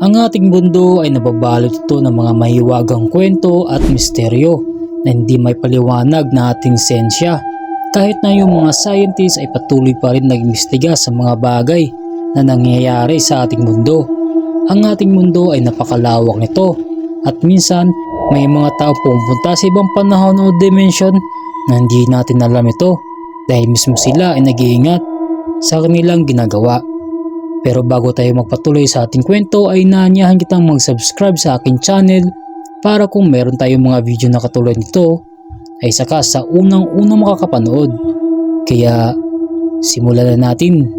Ang ating mundo ay nababalot ito ng mga mahiwagang kwento at misteryo na hindi may paliwanag na ating sensya. Kahit na yung mga scientists ay patuloy pa rin nag-imbestiga sa mga bagay na nangyayari sa ating mundo. Ang ating mundo ay napakalawak nito at minsan may mga tao pumunta sa ibang panahon o dimension na hindi natin alam ito dahil mismo sila ay nag-iingat sa kanilang ginagawa. Pero bago tayo magpatuloy sa ating kwento ay inaanyahan kitang mag-subscribe sa aking channel para kung meron tayong mga video na katulad nito ay saka sa unang-unang makakapanood. Kaya simulan na natin.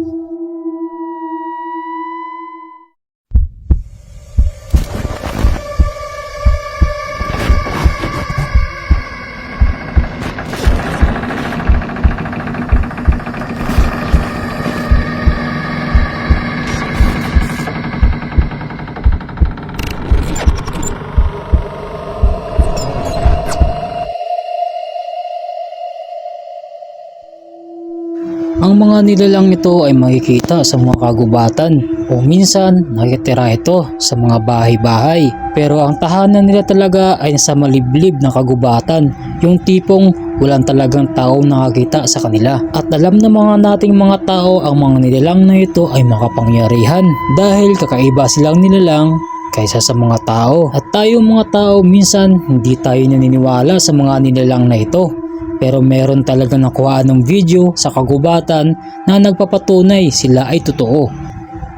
Ang mga nilalang ito ay makikita sa mga kagubatan o minsan nakitira ito sa mga bahay-bahay. Pero ang tahanan nila talaga ay sa maliblib na kagubatan, yung tipong walang talagang tao nakakita sa kanila. At alam na mga nating mga tao ang mga nilalang na ito ay makapangyarihan dahil kakaiba silang nilalang kaysa sa mga tao. At tayong mga tao minsan hindi tayo naniniwala sa mga nilalang na ito. Pero meron talaga nakuhaan ng video sa kagubatan na nagpapatunay sila ay totoo.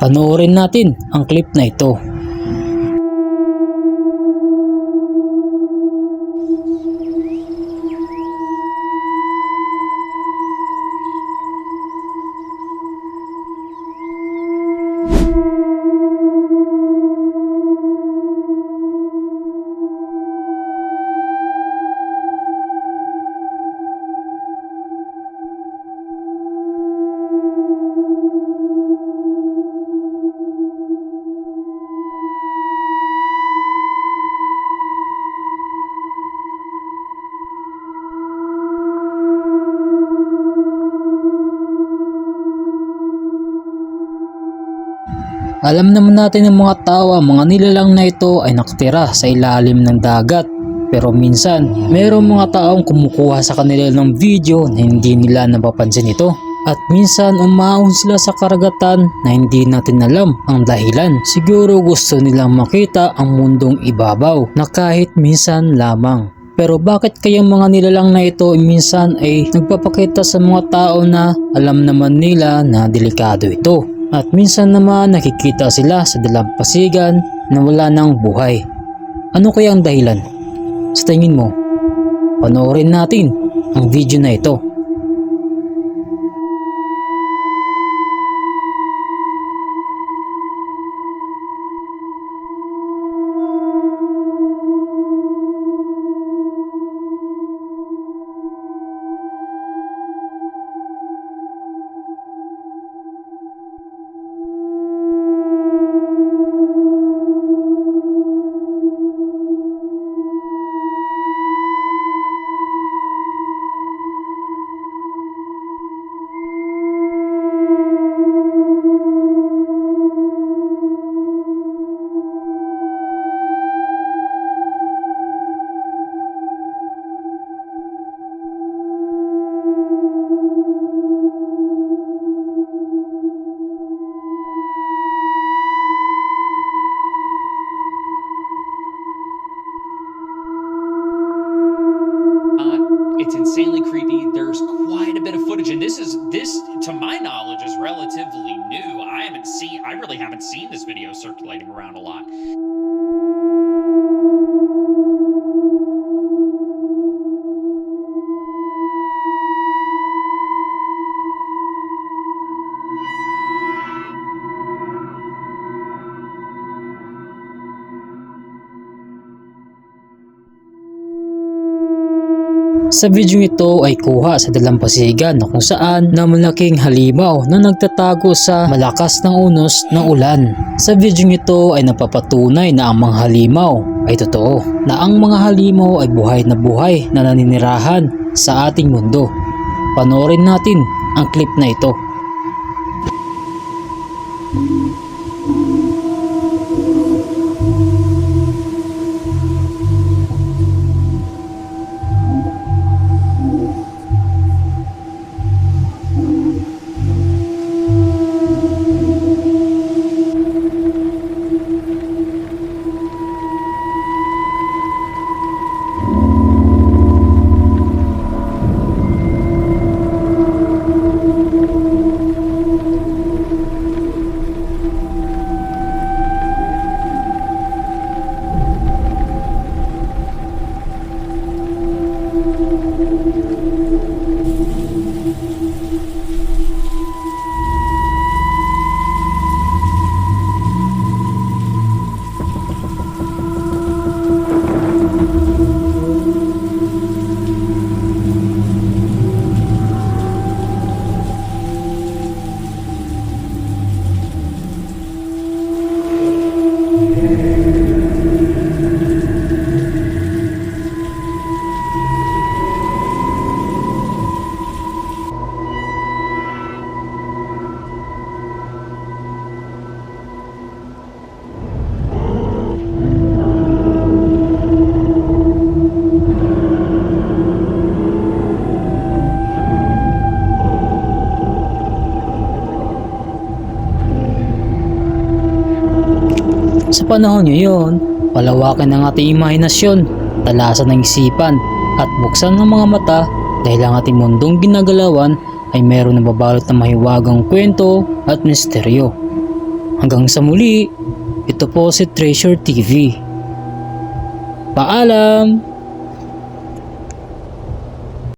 Panoorin natin ang clip na ito. Alam naman natin ng mga tao ang mga nilalang na ito ay nakatira sa ilalim ng dagat. Pero minsan, mayroong mga taong kumukuha sa kanila ng video na hindi nila napapansin ito. At minsan umaon sila sa karagatan na hindi natin alam ang dahilan. Siguro gusto nilang makita ang mundong ibabaw na kahit minsan lamang. Pero bakit kayang mga nilalang na ito minsan ay nagpapakita sa mga tao na alam naman nila na delikado ito? At minsan naman nakikita sila sa dalampasigan na wala nang buhay. Ano kaya ang dahilan? Sa tingin mo? Panoorin natin ang video na ito. It's insanely creepy. There's quite a bit of footage, and this, to my knowledge, is relatively new. I really haven't seen this video circulating around a lot. Sa video ito ay kuha sa dalampasigan na kung saan na malaking halimaw na nagtatago sa malakas ng unos ng ulan. Sa video ito ay napapatunay na ang mga halimaw ay totoo, na ang mga halimaw ay buhay na naninirahan sa ating mundo. Panoorin natin ang clip na ito. Sa panahon ngayon, palawakin ang ating imahinasyon, talasan ng isipan at buksan ng mga mata dahil ang ating mundong ginagalawan ay meron na babalot na mahiwagang kwento at misteryo. Hanggang sa muli, ito po si Treasure TV. Paalam!